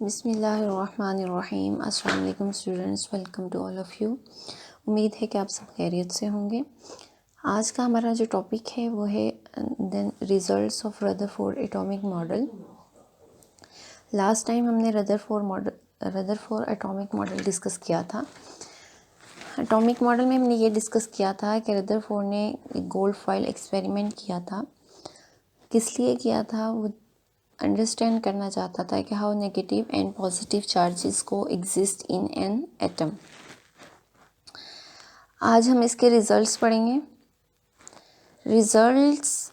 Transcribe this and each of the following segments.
बिस्मिल्लाहिर्रहमानिर्रहीम। अस्सलाम वालेकुम students, welcome to all of you. उम्मीद है कि आप सब खैरियत से होंगे। आज का हमारा जो टॉपिक है वो है then results of Rutherford atomic model. Last time हमने रदरफोर्ड एटॉमिक मॉडल डिस्कस किया था। एटॉमिक मॉडल में हमने ये डिस्कस किया था कि रदरफोर्ड ने गोल्ड फॉइल एक्सपेरिमेंट किया था। किस लिए किया था वो अंडरस्टैंड करना चाहता था कि how negative and positive charges को एग्जिस्ट इन एन एटम। आज हम इसके रिजल्ट्स पढ़ेंगे। Results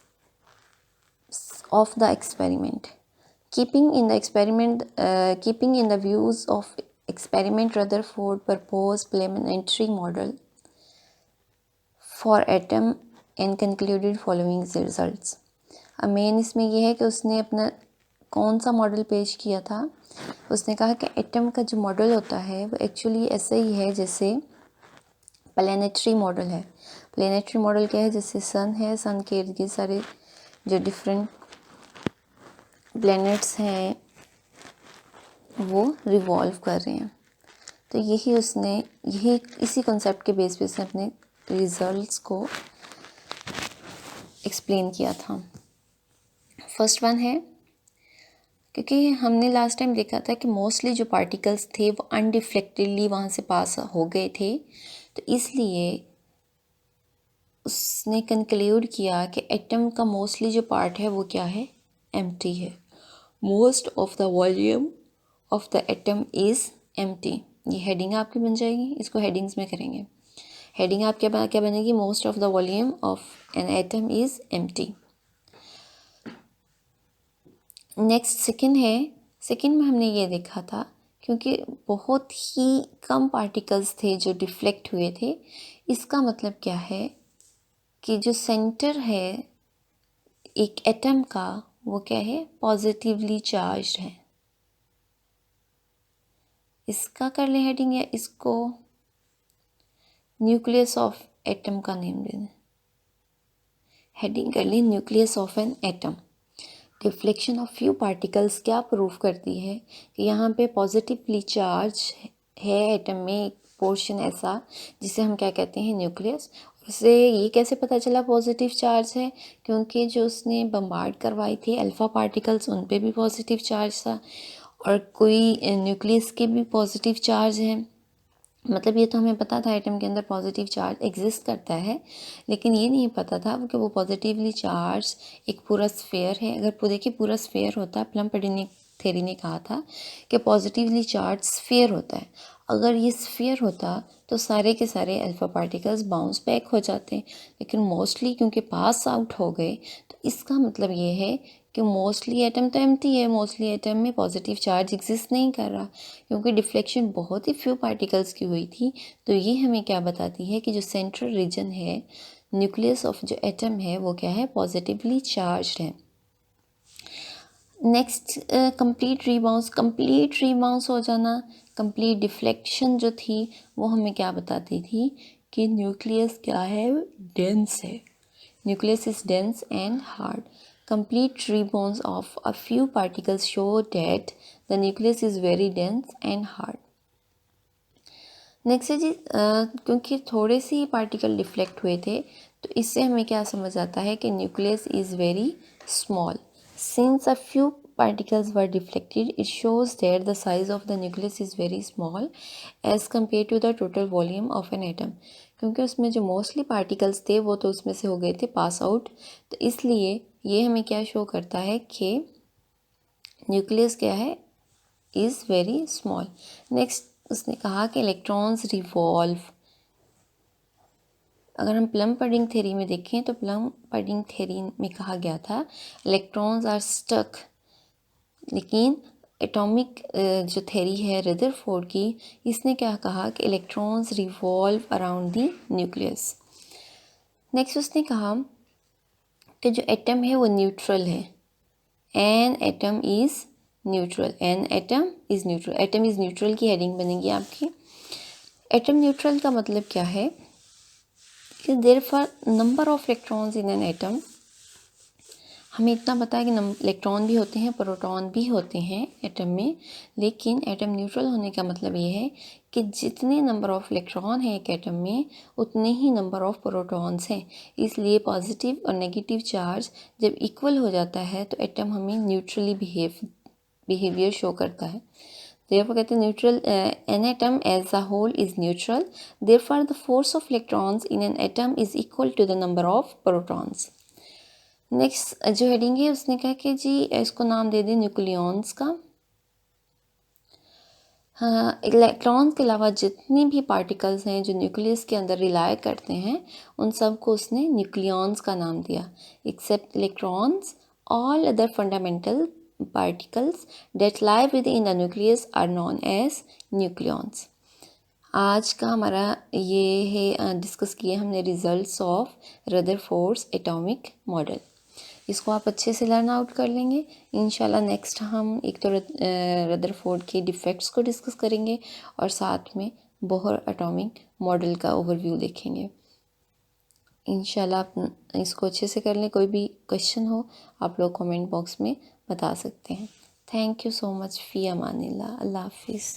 of the experiment. Keeping in the views of experiment Rutherford propose planetary model for atom and concluded following results. अब मेन इसमें यह है कि उसने अपना कौन सा मॉडल पेश किया था। उसने कहा कि एटम का जो मॉडल होता है वो एक्चुअली ऐसे ही है जैसे प्लैनेटरी मॉडल है। प्लैनेटरी मॉडल क्या है? जैसे सन है, सन के इर्द गिर्द सारे जो डिफरेंट प्लैनेट्स हैं वो रिवॉल्व कर रहे हैं। तो यही इसी कॉन्सेप्ट के बेस पे उसने अपने रिजल्ट्स को एक्सप्लेन किया था। फर्स्ट वन है, क्योंकि हमने लास्ट टाइम देखा था कि मोस्टली जो पार्टिकल्स थे वो अनडिफ्लेक्टेडली वहाँ से पास हो गए थे, तो इसलिए उसने कंक्लूड किया कि एटम का मोस्टली जो पार्ट है वो क्या है? एम्प्टी है। Most of the volume of the atom is empty. ये हेडिंग आपकी बन जाएगी, इसको हेडिंग्स में करेंगे। हेडिंग आपके क्या बनेगी? Most of the volume of N atom is empty. Next second है। सेकंड में हमने ये देखा था क्योंकि बहुत ही कम पार्टिकल्स थे जो डिफ्लेक्ट हुए थे। इसका मतलब क्या है कि जो सेंटर है एक एटम का वो क्या है? पॉजिटिवली चार्ज्ड है। इसका कर लें हेडिंग, या इसको न्यूक्लियस ऑफ एटम का नेम दे दें। हेडिंग कर लें nucleus of an atom. Deflection of few particles क्या प्रूव करती है कि यहाँ पे पॉजिटिवली चार्ज है एटम में एक पोर्शन ऐसा जिसे हम क्या कहते हैं? न्यूक्लियस। उससे ये कैसे पता चला पॉजिटिव चार्ज है? क्योंकि जो उसने बम्बार्ड करवाई थी अल्फ़ा पार्टिकल्स उन पे भी पॉजिटिव चार्ज था और कोई न्यूक्लियस के भी पॉजिटिव चार्ज हैं। मतलब ये तो हमें पता था एटम के अंदर पॉजिटिव चार्ज एग्जिस्ट करता है, लेकिन ये नहीं पता था कि वो पॉजिटिवली चार्ज एक पूरा स्फेयर है। अगर देखिए पूरा स्फेयर होता, प्लम-पेडिनी थ्योरी ने कहा था कि पॉजिटिवली चार्ज स्फेयर होता है। अगर ये स्फेयर होता तो सारे के सारे अल्फ़ा पार्टिकल्स बाउंस बैक हो जाते, लेकिन मोस्टली क्योंकि पास आउट हो गए तो इसका मतलब ये है कि मोस्टली एटम तो एम्प्टी है, मोस्टली एटम में पॉजिटिव चार्ज एग्जिस्ट नहीं कर रहा क्योंकि डिफ्लेक्शन बहुत ही फ्यू पार्टिकल्स की हुई थी। तो ये हमें क्या बताती है कि जो सेंट्रल रीजन है न्यूक्लियस ऑफ जो एटम है वो क्या है? पॉजिटिवली चार्ज्ड है। नेक्स्ट कंप्लीट रीबाउंस हो जाना। कंप्लीट डिफ्लेक्शन जो थी वो हमें क्या बताती थी कि न्यूक्लियस क्या है? डेंस है। Nucleus is dense and hard. Complete rebounds of a few particles show that the nucleus is very dense and hard. Next है जी, क्योंकि थोड़े से ही पार्टिकल डिफ्लेक्ट हुए थे तो इससे हमें क्या समझ आता है कि nucleus is very small. Since a few particles were deflected, it shows that the size of the nucleus is very small as compared to the total volume of an atom. क्योंकि उसमें जो मोस्टली पार्टिकल्स थे वो तो उसमें से हो गए थे पास आउट, तो इसलिए ये हमें क्या शो करता है कि न्यूक्लियस क्या है? Is very small. नेक्स्ट उसने कहा कि इलेक्ट्रॉन्स रिवॉल्व। अगर हम प्लम-पेडिंग थ्योरी में देखें तो प्लम-पेडिंग थ्योरी में कहा गया था इलेक्ट्रॉन्स आर स्टक, लेकिन एटॉमिक जो थ्योरी है रदरफोर्ड की, इसने क्या कहा कि electrons revolve around the nucleus. Next उसने कहा कि जो एटम है वो न्यूट्रल है। An atom is neutral. An atom is neutral. Atom is neutral की हेडिंग बनेगी आपकी। एटम न्यूट्रल का मतलब क्या है कि therefore number of electrons in an atom हमें इतना पता है कि इलेक्ट्रॉन भी होते हैं, प्रोटॉन भी होते हैं एटम में, लेकिन एटम न्यूट्रल होने का मतलब ये है कि जितने नंबर ऑफ़ इलेक्ट्रॉन है एक एटम में उतने ही नंबर ऑफ़ प्रोटॉन्स हैं। इसलिए पॉजिटिव और नेगेटिव चार्ज जब इक्वल हो जाता है तो एटम हमें न्यूट्रली बिहेवियर शो करता है। Therefore कहते हैं neutral an atom as a whole is neutral. Therefore the force of electrons in an atom is equal to the number of protons. Next जो हेडिंग है उसने कहा कि जी इसको नाम दे दें न्यूक्लियॉन्स का। हाँ, इलेक्ट्रॉन्स के अलावा जितनी भी पार्टिकल्स हैं जो न्यूक्लियस के अंदर रिलाई करते हैं उन सब को उसने न्यूक्लियॉन्स का नाम दिया। Except electrons all other fundamental particles that lie within the nucleus are known as nucleons. आज का हमारा ये है डिस्कस किए हमने results of Rutherford's atomic model. इसको आप अच्छे से लर्न आउट कर लेंगे। इंशाल्लाह नेक्स्ट हम एक तो रदरफोर्ड के डिफेक्ट्स को डिस्कस करेंगे और साथ में बोहर एटॉमिक मॉडल का ओवरव्यू देखेंगे। इंशाल्लाह आप इसको अच्छे से कर लें। कोई भी क्वेश्चन हो आप लोग कमेंट बॉक्स में बता सकते हैं। Thank you so much. फ़ी अमानिल्लाह। अल्लाह हाफिज़।